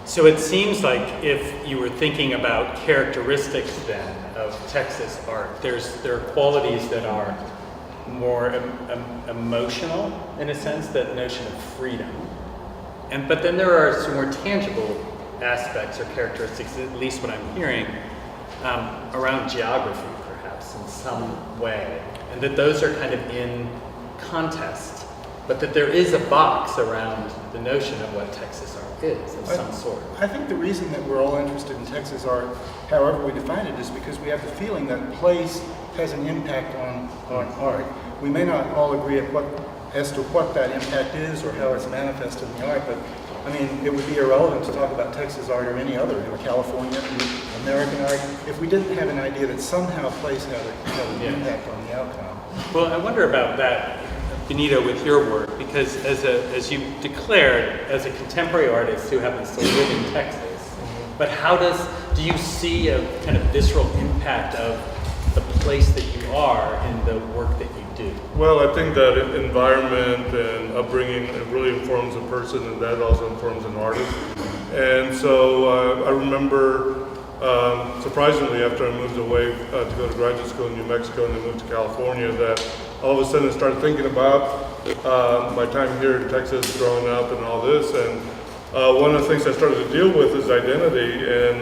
So it seems like if you were thinking about characteristics then of Texas art, there are qualities that are more emotional in a sense, that notion of freedom. But then there are some more tangible aspects or characteristics, at least what I'm hearing, around geography perhaps in some way. And that those are kind of in contest, but that there is a box around the notion of what Texas art is of some sort. I think the reason that we're all interested in Texas art, however we define it, is because we have the feeling that place has an impact on art. We may not all agree as to what that impact is or how it's manifested in the art, but I mean, it would be irrelevant to talk about Texas art or any other, California, American art, if we didn't have an idea that somehow place had an impact on the outcome. Well, I wonder about that, Benito, with your work, because as you declared, as a contemporary artist who happens to live in Texas, but do you see a kind of visceral impact of the place that you are in the work that you do? Well, I think that environment and upbringing, it really informs a person, and that also informs an artist. And so I remember, surprisingly, after I moved away to go to graduate school in New Mexico and then moved to California, that all of a sudden I started thinking about my time here in Texas, growing up and all this. And one of the things I started to deal with is identity. And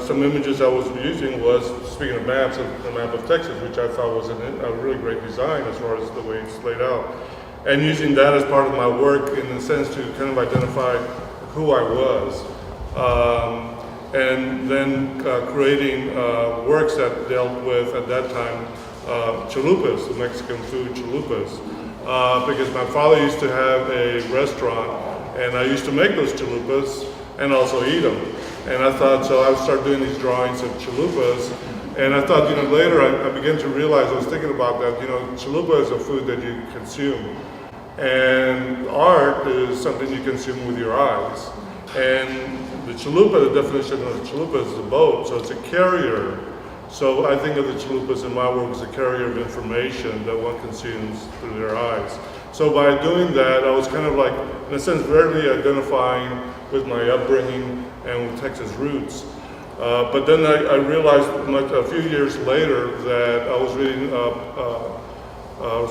some images I was using was, speaking of maps, a map of Texas, which I thought was a really great design as far as the way it's laid out. And using that as part of my work in a sense to kind of identify who I was. And then creating works that dealt with, at that time, chalupas, the Mexican food chalupas. Because my father used to have a restaurant, and I used to make those chalupas and also eat them. And I thought, so I would start doing these drawings of chalupas. And I thought, later I began to realize, I was thinking about that, chalupa is a food that you consume. And art is something you consume with your eyes. And the chalupa, the definition of the chalupa is a boat, so it's a carrier. So I think of the chalupas in my work as a carrier of information that one consumes through their eyes. So by doing that, I was kind of like, in a sense, very identifying with my upbringing and with Texas roots. But then I realized a few years later that I was reading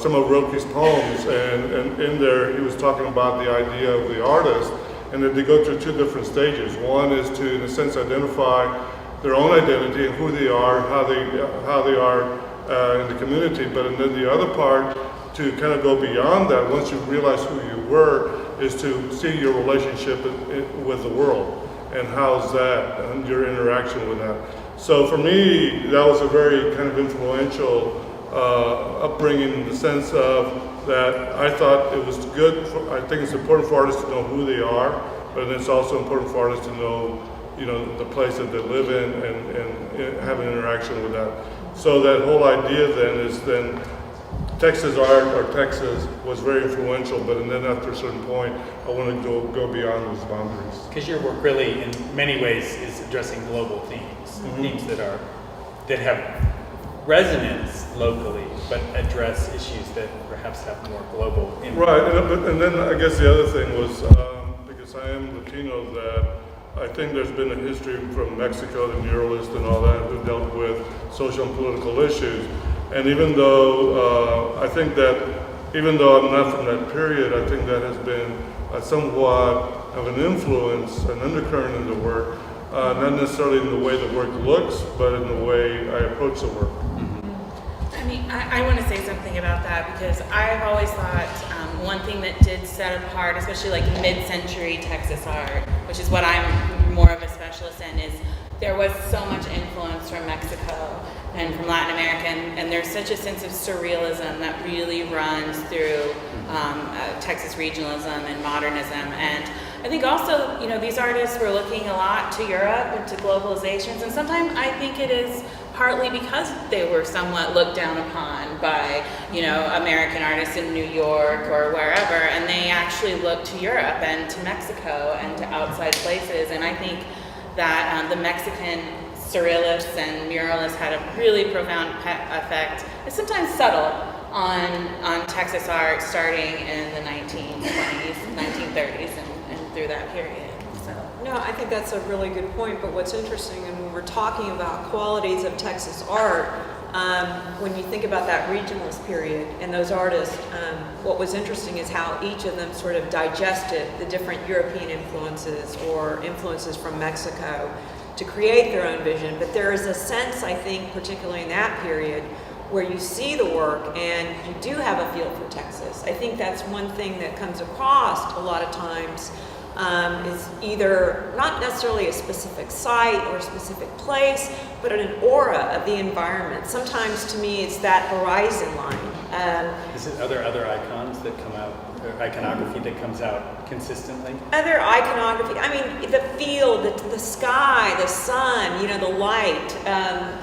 some of Rilke's poems, and in there he was talking about the idea of the artist, and that they go through two different stages. One is to, in a sense, identify their own identity and who they are, how they are in the community. But and then the other part, to kind of go beyond that, once you realize who you were, is to see your relationship with the world and how's that and your interaction with that. So for me, that was a very kind of influential upbringing in the sense of that I thought it was good. I think it's important for artists to know who they are, but it's also important for artists to know, the place that they live in and have an interaction with that. So that whole idea then Texas art or Texas was very influential, but then after a certain point, I wanted to go beyond those boundaries. Because your work really, in many ways, is addressing global themes, themes that have resonance locally, but address issues that perhaps have more global impact. Right, and then I guess the other thing was, because I am Latino, that I think there's been a history from Mexico, the muralists and all that, who dealt with social and political issues. And even though I think that, even though I'm not from that period, I think that has been somewhat of an influence, an undercurrent in the work, not necessarily in the way the work looks, but in the way I approach the work. I mean, I want to say something about that, because I've always thought one thing that did set apart, especially like mid-century Texas art, which is what I'm more of a specialist in, is there was so much influence from Mexico and from Latin America, and there's such a sense of surrealism that really runs through Texas regionalism and modernism. And I think also, these artists were looking a lot to Europe and to globalizations, and sometimes I think it is partly because they were somewhat looked down upon by, American artists in New York or wherever, and they actually looked to Europe and to Mexico and to outside places. And I think that the Mexican surrealists and muralists had a really profound effect. It's sometimes subtle on Texas art starting in the 1920s, 1930s, and through that period. So. No, I think that's a really good point, but what's interesting, and when we're talking about qualities of Texas art, when you think about that regionalist period and those artists, what was interesting is how each of them sort of digested the different European influences or influences from Mexico to create their own vision. But there is a sense, I think, particularly in that period, where you see the work and you do have a feel for Texas. I think that's one thing that comes across a lot of times, is either not necessarily a specific site or a specific place, but an aura of the environment. Sometimes to me it's that horizon line. Is it other icons that come out, or iconography that comes out consistently? Other iconography, I mean, the field, the sky, the sun, you know, the light,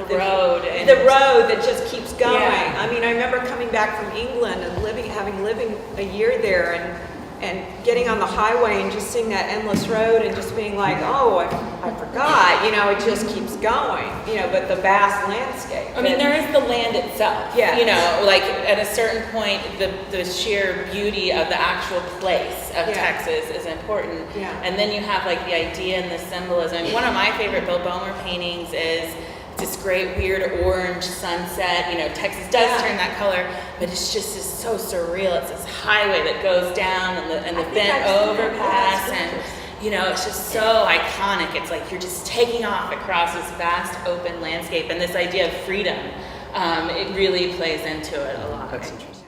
The road and- the road that just keeps going. Yeah. I mean, I remember coming back from England and having lived a year there and getting on the highway and just seeing that endless road and just being like, oh, I forgot, you know, it just keeps going, you know, but the vast landscape. I mean, there is the land itself. Yeah. You know, like at a certain point, the sheer beauty of the actual place of Yeah. Texas is important. Yeah. And then you have like the idea and the symbolism. One of my favorite Bill Bomer paintings is this great weird orange sunset. You know, Texas does Yeah. turn that color, but it's just is so surreal. It's this highway that goes down and the I think bent I've seen that. overpass Yeah, and. it's You know, it's just so iconic. It's like you're just taking off across this vast open landscape, and this idea of freedom, it really plays into it a lot. That's interesting.